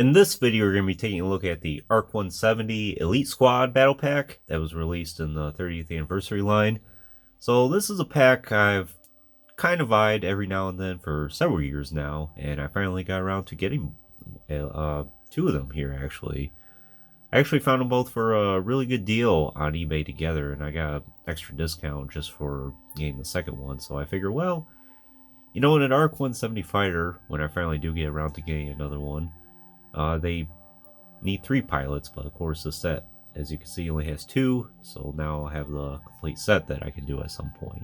In this video, we're going to be taking a look at the ARC-170 Elite Squad Battle Pack that was released in the 30th anniversary line. So this is a pack I've kind of eyed every now and then for several years now, and I finally got around to getting two of them here actually. I actually found them both for a really good deal on eBay together, and I got an extra discount just for getting the second one. So I figure, well, you know, in an ARC-170 fighter, when I finally do get around to getting another one, they need 3 pilots, but of course the set, as you can see, only has 2, so now I'll have the complete set that I can do at some point.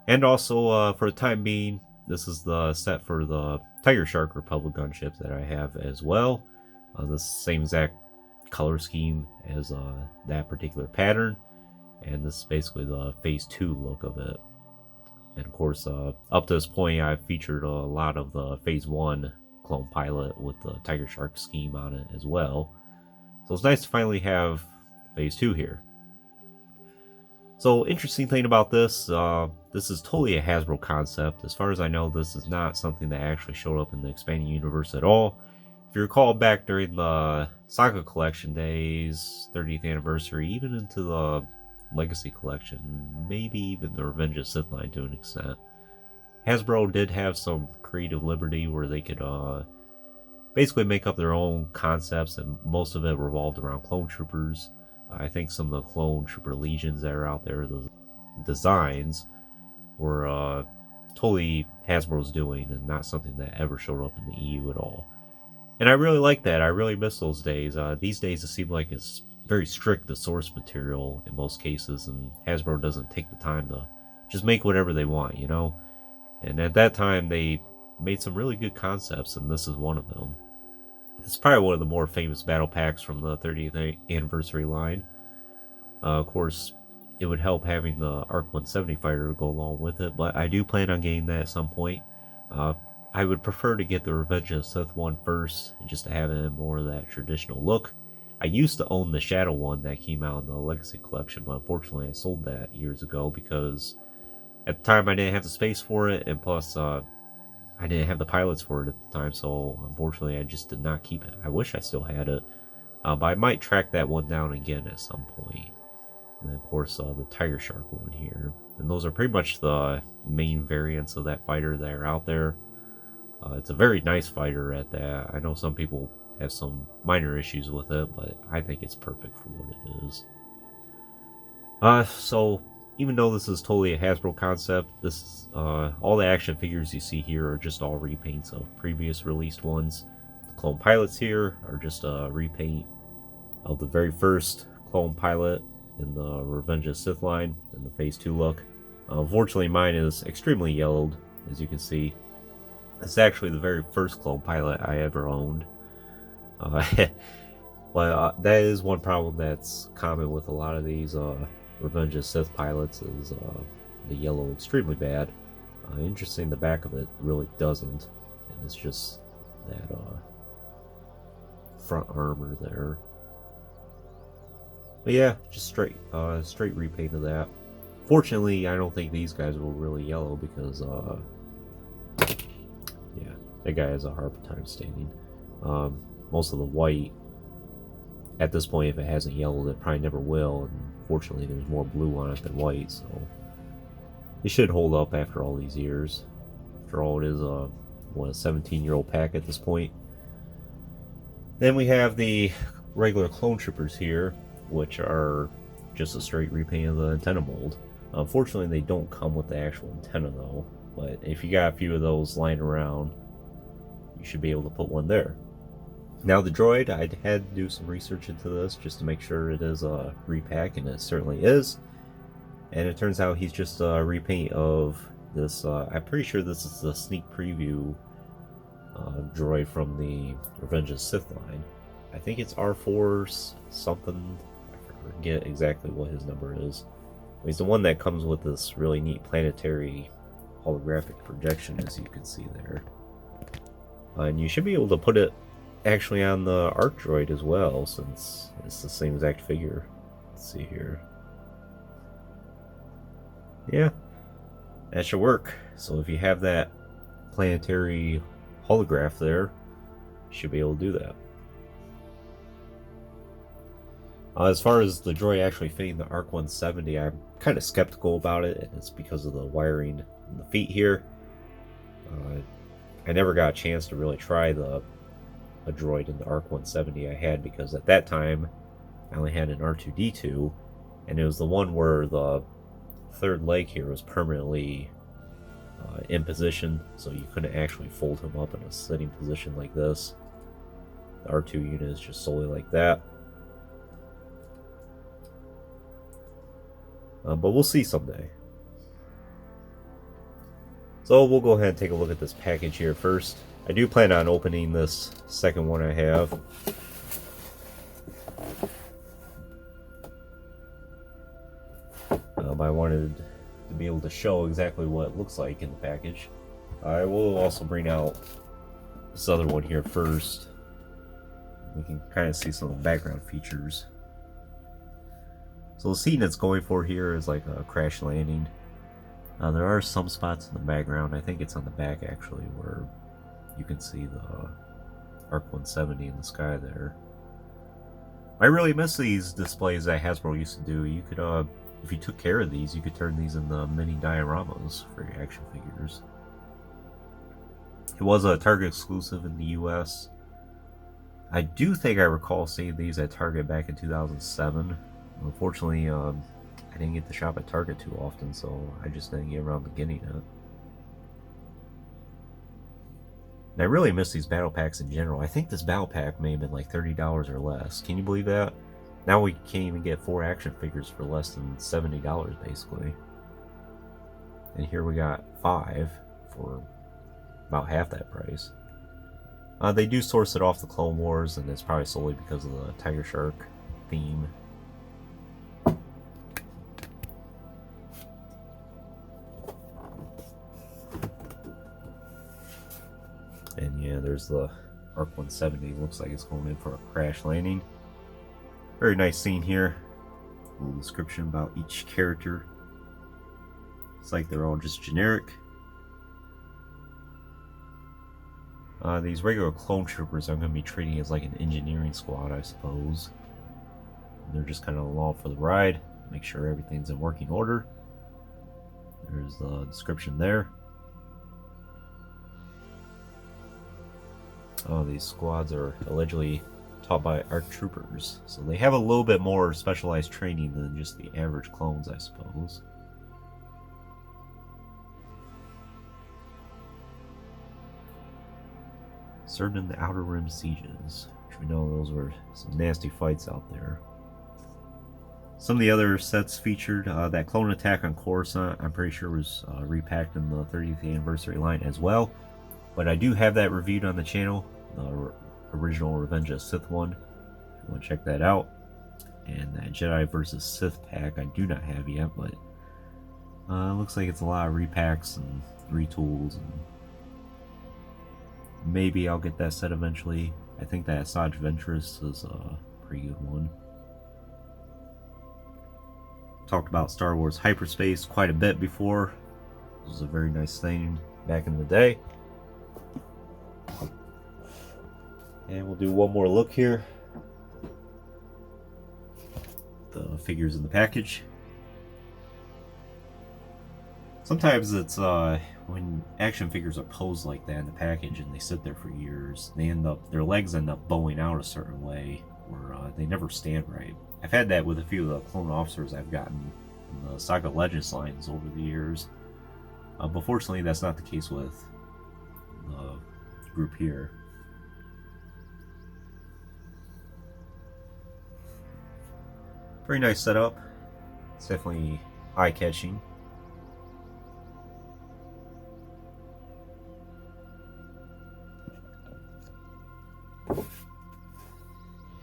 And also, for the time being, this is the set for the Tiger Shark Republic gunship that I have as well. This same exact color scheme as that particular pattern, and this is basically the Phase 2 look of it. And of course, up to this point, I've featured a lot of the Phase 1 clone pilot with the Tiger Shark scheme on it as well. So it's nice to finally have Phase 2 here. So interesting thing about this, this is totally a Hasbro concept. As far as I know, this is not something that actually showed up in the expanding universe at all. If you recall back during the Saga collection days, 30th anniversary, even into the Legacy collection, maybe even the Revenge of the Sith line to an extent, Hasbro did have some creative liberty where they could basically make up their own concepts, and most of it revolved around clone troopers. I think some of the clone trooper legions that are out there, the designs, were totally Hasbro's doing and not something that ever showed up in the EU at all. And I really like that. I really miss those days. These days it seems like it's very strict, the source material in most cases, and Hasbro doesn't take the time to just make whatever they want, you know? And at that time, they made some really good concepts, and this is one of them. It's probably one of the more famous battle packs from the 30th anniversary line. Of course, it would help having the ARC-170 fighter go along with it, but I do plan on getting that at some point. I would prefer to get the Revenge of the Sith one first, just to have it in more of that traditional look. I used to own the Shadow one that came out in the Legacy collection, but unfortunately I sold that years ago because at the time I didn't have the space for it, and plus I didn't have the pilots for it at the time, so unfortunately I just did not keep it. I wish I still had it, but I might track that one down again at some point. And then of course the Tiger Shark one here. And those are pretty much the main variants of that fighter that are out there. It's a very nice fighter at that. I know some people have some minor issues with it, but I think it's perfect for what it is. So even though this is totally a Hasbro concept, this all the action figures you see here are just all repaints of previous released ones. The clone pilots here are just a repaint of the very first clone pilot in the Revenge of the Sith line in the Phase 2 look. Unfortunately, mine is extremely yellowed, as you can see. It's actually the very first clone pilot I ever owned. But that is one problem that's common with a lot of these Revenge of the Sith pilots, is the yellow extremely bad. Interesting, the back of it really doesn't, and it's just that front armor there. But yeah, just straight repaint of that. Fortunately, I don't think these guys were really yellow because yeah, that guy has a hard time standing. Most of the white, at this point, if it hasn't yellowed, it probably never will, and fortunately there's more blue on it than white, so it should hold up after all these years. After all, it is a 17-year-old pack at this point. Then we have the regular clone troopers here, which are just a straight repaint of the antenna mold. Unfortunately, they don't come with the actual antenna though, but if you got a few of those lying around, you should be able to put one there. Now the droid, I had to do some research into this just to make sure it is a repack, and it certainly is. And it turns out he's just a repaint of this, I'm pretty sure this is the sneak preview droid from the Revenge of the Sith line. I think it's R4 something, I forget exactly what his number is. He's the one that comes with this really neat planetary holographic projection, as you can see there. And you should be able to put it actually on the ARC droid as well, since it's the same exact figure. Let's see here. Yeah, that should work. So if you have that planetary holograph there, should be able to do that. As far as the droid actually fitting the ARC-170, I'm kind of skeptical about it, and it's because of the wiring in the feet here. I never got a chance to really try a droid in the ARC-170 I had, because at that time I only had an R2-D2, and it was the one where the third leg here was permanently in position, so you couldn't actually fold him up in a sitting position like this. The R2 unit is just solely like that. But we'll see someday. So we'll go ahead and take a look at this package here first. I do plan on opening this second one I have. I wanted to be able to show exactly what it looks like in the package. I will also bring out this other one here first. We can kind of see some of the background features. So the scene it's going for here is like a crash landing. There are some spots in the background, I think it's on the back actually, where you can see the ARC-170 in the sky there. I really miss these displays that Hasbro used to do. You could, if you took care of these, you could turn these into mini dioramas for your action figures. It was a Target exclusive in the US. I do think I recall seeing these at Target back in 2007. Unfortunately, I didn't get to shop at Target too often, so I just didn't get around to getting it. And I really miss these battle packs in general. I think this battle pack may have been like $30 or less. Can you believe that? Now we can't even get 4 action figures for less than $70 basically. And here we got 5 for about half that price. They do source it off the Clone Wars, and it's probably solely because of the Tiger Shark theme. And yeah, there's the ARC-170. Looks like it's going in for a crash landing. Very nice scene here. A little description about each character. It's like they're all just generic. These regular clone troopers I'm going to be treating as like an engineering squad, I suppose. And they're just kind of along for the ride. Make sure everything's in working order. There's the description there. These squads are allegedly taught by ARC troopers, so they have a little bit more specialized training than just the average clones, I suppose. Served in the Outer Rim sieges, which we know those were some nasty fights out there. Some of the other sets featured that clone attack on Coruscant, I'm pretty sure was repacked in the 30th anniversary line as well. But I do have that reviewed on the channel, the original Revenge of the Sith one, if you want to check that out. And that Jedi vs. Sith pack I do not have yet, but looks like it's a lot of repacks and retools, and maybe I'll get that set eventually. I think that Asajj Ventress is a pretty good one. Talked about Star Wars hyperspace quite a bit before. It was a very nice thing back in the day. And we'll do one more look here. The figures in the package. Sometimes it's when action figures are posed like that in the package and they sit there for years, their legs end up bowing out a certain way, or they never stand right. I've had that with a few of the clone officers I've gotten in the Saga Legends lines over the years. But fortunately, that's not the case with the group here. Very nice setup. It's definitely eye-catching.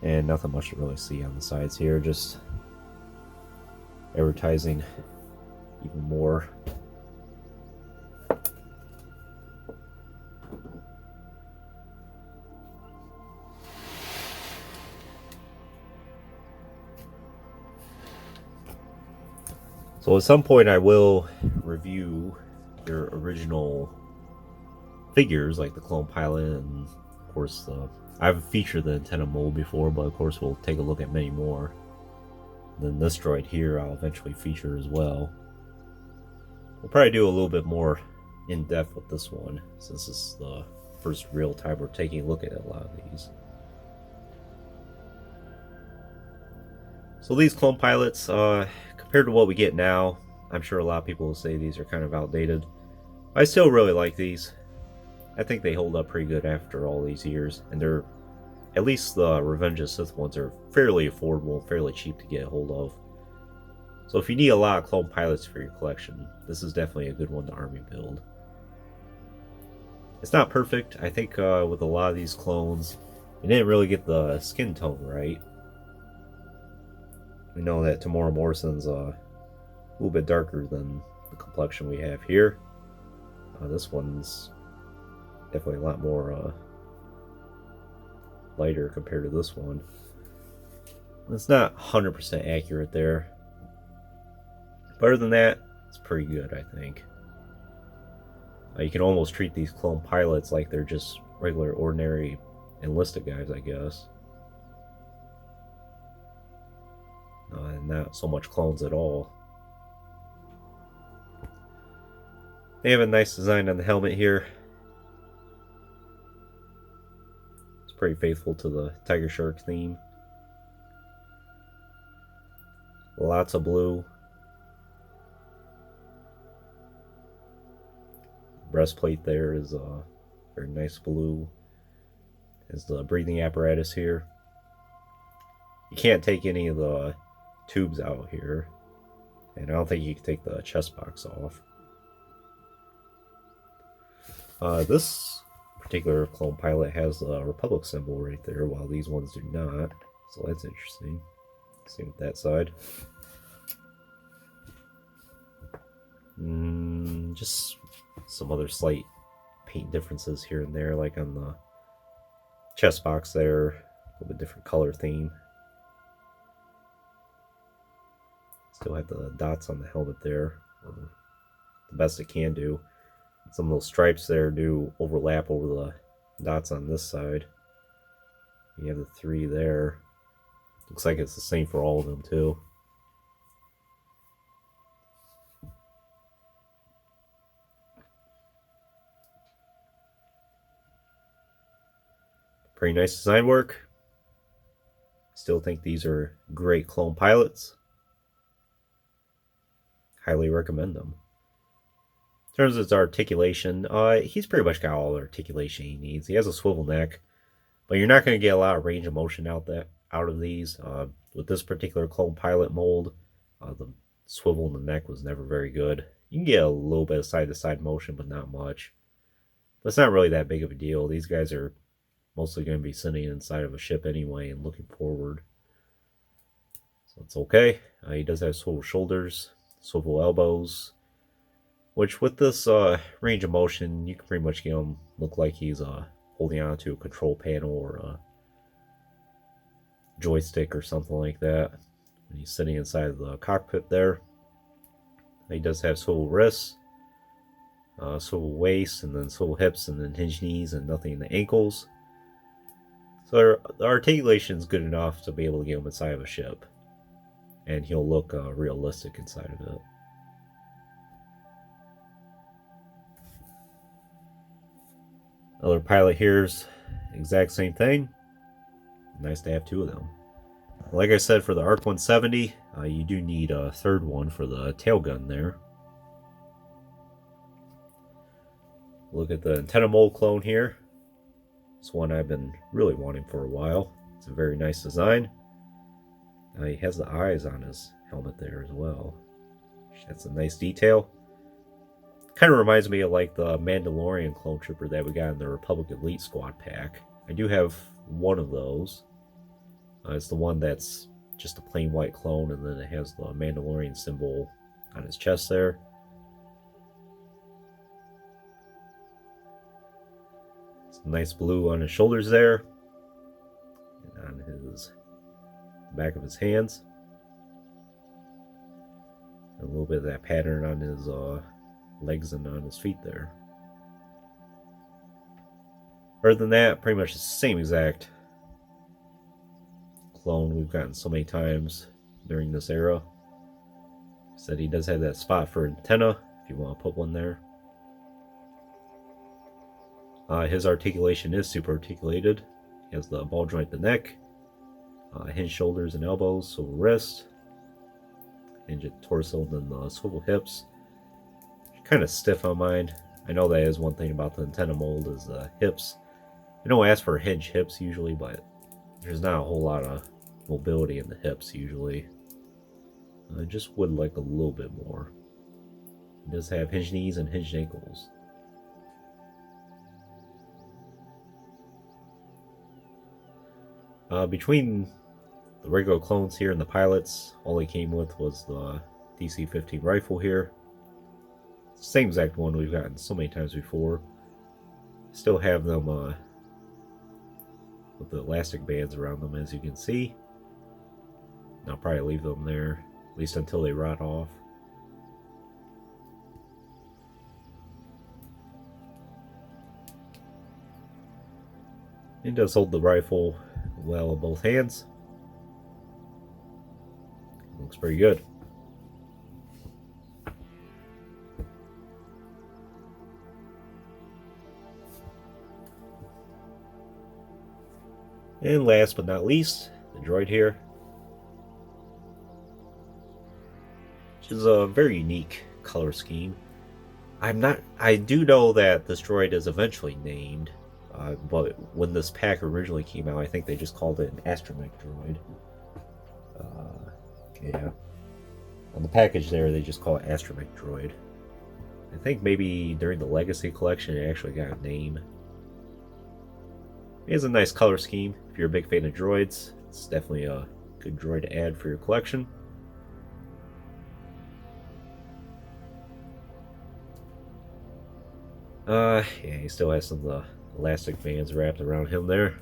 And nothing much to really see on the sides here, just advertising even more. So at some point I will review their original figures, like the Clone Pilot and course, I've featured the antenna mold before, but of course we'll take a look at many more. Then this droid here I'll eventually feature as well. We'll probably do a little bit more in depth with this one, since this is the first real time we're taking a look at a lot of these. So these clone pilots, compared to what we get now, I'm sure a lot of people will say these are kind of outdated. I still really like these. I think they hold up pretty good after all these years, and they're, at least the Revenge of the Sith ones, are fairly affordable and fairly cheap to get a hold of. So if you need a lot of clone pilots for your collection, this is definitely a good one to army build. It's not perfect. I think with a lot of these clones, they didn't really get the skin tone right. We know that Tamora Morrison's a little bit darker than the complexion we have here. This one's definitely a lot more lighter compared to this one. It's not 100% accurate there. But other than that, it's pretty good, I think. You can almost treat these clone pilots like they're just regular, ordinary enlisted guys, I guess. And not so much clones at all. They have a nice design on the helmet here. It's pretty faithful to the Tiger Shark theme. Lots of blue. Breastplate there is a very nice blue. Is the breathing apparatus here. You can't take any of the tubes out here, and I don't think you can take the chest box off. This particular clone pilot has the Republic symbol right there, while these ones do not, so that's interesting. Same with that side. Just some other slight paint differences here and there, like on the chest box there, a little bit different color theme. Still have the dots on the helmet there, or the best it can do. Some of those stripes there do overlap over the dots on this side. You have the 3 there. Looks like it's the same for all of them too. Pretty nice design work. Still think these are great clone pilots. Highly recommend them. In terms of his articulation, he's pretty much got all the articulation he needs. He has a swivel neck, but you're not going to get a lot of range of motion out of these. With this particular clone pilot mold, the swivel in the neck was never very good. You can get a little bit of side-to-side motion, but not much. But it's not really that big of a deal. These guys are mostly going to be sitting inside of a ship anyway and looking forward. So it's okay. He does have swivel shoulders, swivel elbows, which with this range of motion, you can pretty much get him look like he's holding on to a control panel or a joystick or something like that. When he's sitting inside of the cockpit there. He does have swivel wrists, swivel waist, and then swivel hips, and then hinge knees, and nothing in the ankles. So the articulation is good enough to be able to get him inside of a ship, and he'll look realistic inside of it. Another pilot here's exact same thing. Nice to have 2 of them. Like I said, for the ARC-170, you do need a 3rd one for the tail gun there. Look at the antenna mold clone here. It's one I've been really wanting for a while. It's a very nice design. He has the eyes on his helmet there as well. That's a nice detail. Kind of reminds me of like the Mandalorian clone trooper that we got in the Republic Elite Squad pack. I do have one of those. It's the one that's just a plain white clone, and then it has the Mandalorian symbol on his chest there. Some nice blue on his shoulders there, and on his back of his hands. A little bit of that pattern on his legs and on his feet there. Other than that, pretty much the same exact clone we've gotten so many times during this era. Said he does have that spot for antenna if you want to put one there. His articulation is super articulated. He has the ball joint in the neck, hinge shoulders and elbows, swivel wrist, hinge torso, and then the swivel hips. Kind of stiff on mine. I know that is one thing about the antenna mold is the hips. I don't ask for hinge hips usually, but there's not a whole lot of mobility in the hips usually. I just would like a little bit more. It does have hinged knees and hinged ankles. Between the regular clones here and the pilots, all they came with was the DC-15 rifle here. Same exact one we've gotten so many times before. Still have them with the elastic bands around them, as you can see. I'll probably leave them there, at least until they rot off. It does hold the rifle well in both hands. Looks pretty good. And last but not least, the droid here, which is a very unique color scheme. I do know that this droid is eventually named, but when this pack originally came out, I think they just called it an astromech droid. Yeah. On the package there, they just call it astromech droid. I think maybe during the Legacy collection, it actually got a name. It has a nice color scheme. If you're a big fan of droids, it's definitely a good droid to add for your collection. Yeah, he still has some of the elastic bands wrapped around him there.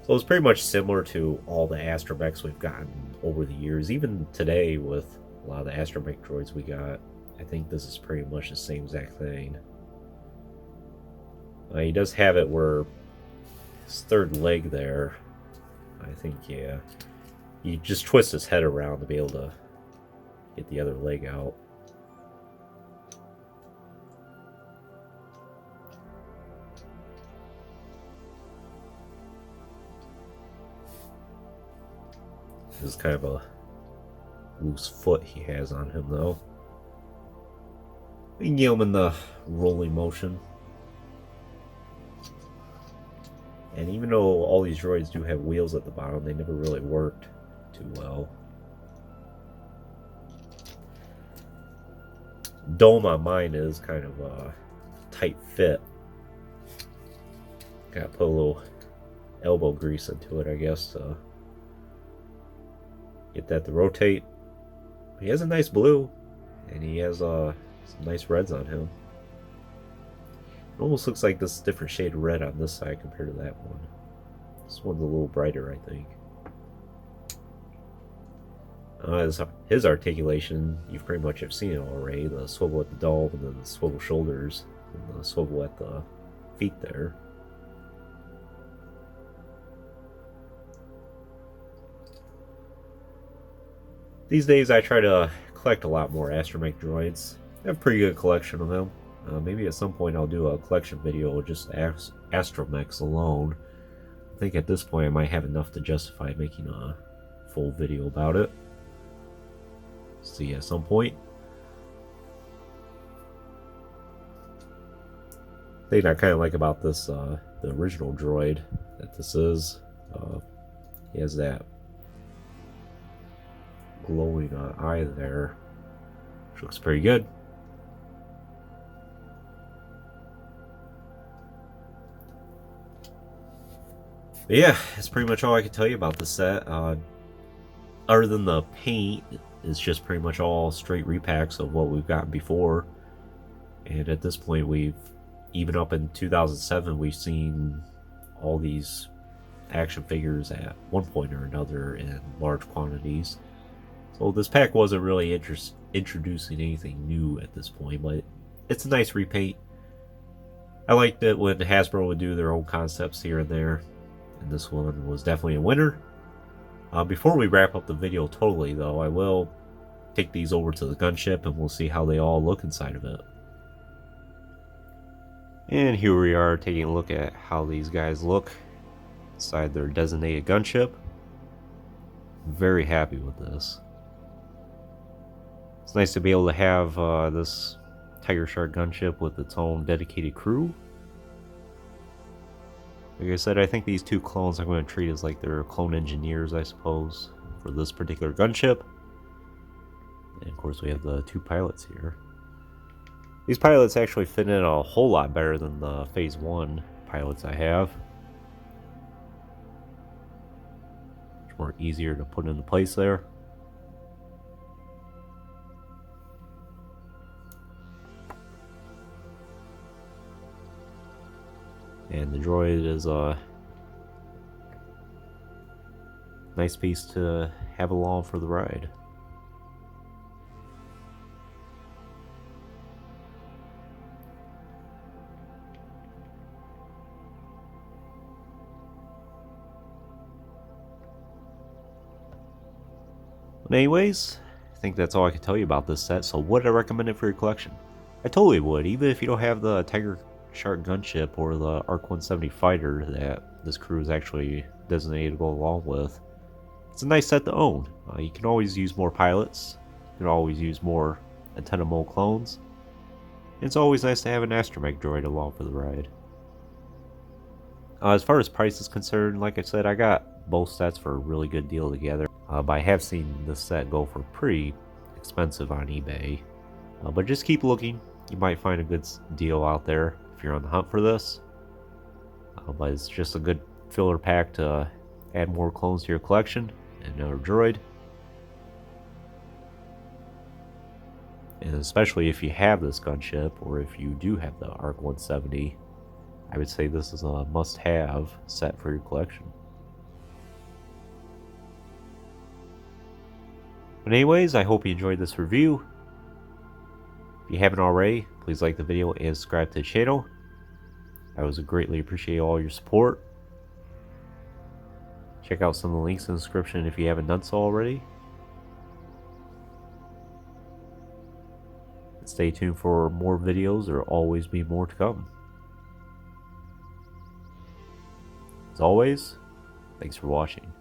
So it's pretty much similar to all the astromechs we've gotten over the years. Even today with a lot of the astromech droids we got, I think this is pretty much the same exact thing. He does have it where his third leg there, I think, yeah, you just twist his head around to be able to get the other leg out. This is kind of a loose foot he has on him, though. We can get him in the rolling motion. And even though all these droids do have wheels at the bottom, they never really worked too well. Dome on mine is kind of a tight fit. Gotta put a little elbow grease into it, I guess, to get that to rotate. He has a nice blue, and he has some nice reds on him. It almost looks like this different shade of red on this side compared to that one. This one's a little brighter, I think. His articulation, you've pretty much have seen it already. The swivel at the dome, and then the swivel shoulders, and the swivel at the feet there. These days I try to collect a lot more astromech droids. I have a pretty good collection of them. Maybe at some point I'll do a collection video with just astromechs alone. I think at this point I might have enough to justify making a full video about it. See at some point. The thing I kind of like about this, the original droid that this is, he has that glowing eye there, which looks pretty good. But yeah, that's pretty much all I can tell you about the set. Other than the paint, it's just pretty much all straight repacks of what we've gotten before. And at this point, even up in 2007, we've seen all these action figures at one point or another in large quantities. So this pack wasn't really introducing anything new at this point, but it's a nice repaint. I liked it when Hasbro would do their own concepts here and there, and this one was definitely a winner. Before we wrap up the video totally though, I will take these over to the gunship and we'll see how they all look inside of it. And here we are taking a look at how these guys look inside their designated gunship. Very happy with this. It's nice to be able to have this Tiger Shark gunship with its own dedicated crew. Like I said, I think these two clones I'm going to treat as like their clone engineers, I suppose, for this particular gunship. And of course we have the two pilots here. These pilots actually fit in a whole lot better than the Phase 1 pilots I have. Much more easier to put into place there. And the droid is a nice piece to have along for the ride. But anyways, I think that's all I can tell you about this set, so would I recommend it for your collection? I totally would, even if you don't have the Tiger Shark gunship or the ARC-170 fighter that this crew is actually designated to go along with. It's a nice set to own. You can always use more pilots, you can always use more antenna mole clones. It's always nice to have an astromech droid along for the ride. As far as price is concerned, like I said, I got both sets for a really good deal together. But I have seen this set go for pretty expensive on eBay. But just keep looking, you might find a good deal out there if you're on the hunt for this. But it's just a good filler pack to add more clones to your collection and another droid. And especially if you have this gunship, or if you do have the ARC-170, I would say this is a must-have set for your collection. But anyways, I hope you enjoyed this review. If you haven't already, please like the video and subscribe to the channel. I would greatly appreciate all your support. Check out some of the links in the description if you haven't done so already. And stay tuned for more videos, there will always be more to come. As always, thanks for watching.